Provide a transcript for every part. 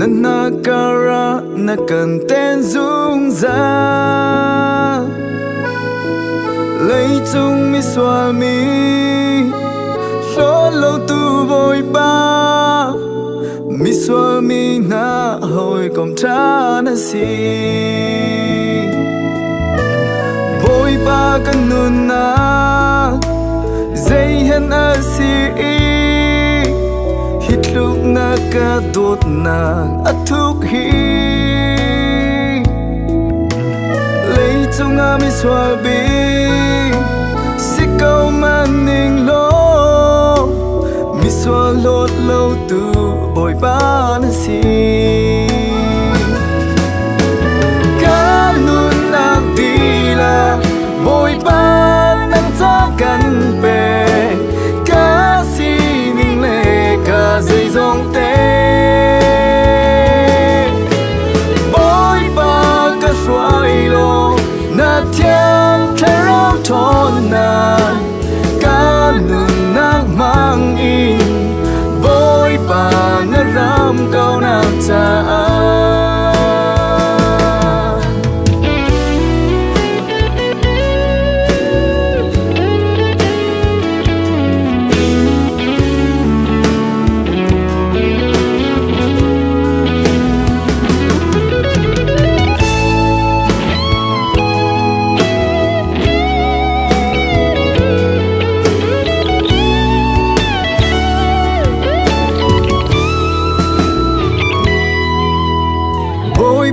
Nanakara nakanten dung za lấy chung mi xoa mi lo lâu tu bồi ba mi xoa mi na hồi công tra na si bồi ba kan nun na dây hen a si hít lúc na ka đốt na a thúc hi lấy chung a mi xoa bi câu man ninh lo mi xoa lót lâu tu bồi ba na si cá nun na đi la bồi ba nang chaกันpe cá si ninh lệ cá dây dòng te bồi ba cá xoay lo na thiang thay rau thon na mang in bồi ba na ram câu nam cha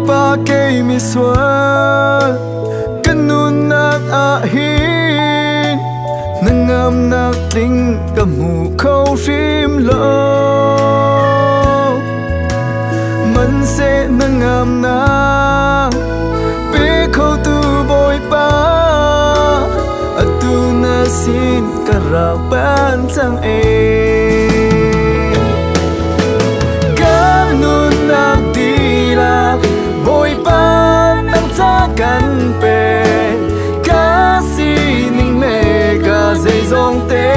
ba cây mi xoa căn nun nát a hin nang ngam nát linh cầm mù khâu phim lo mình sẽ nang ngam na bé khâu tu bồi ba a tu na xin cả ra ban sang e căn nun nát đi la bồi ba nang chaกันpe cá si ninh lệ cá dây dòng te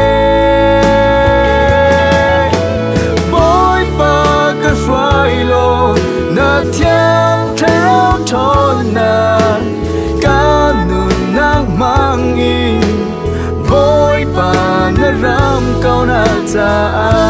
bồi ba cá xoay lo na thiang thay rau thon na cá nun nang mang in bồi ba na ram câu na cha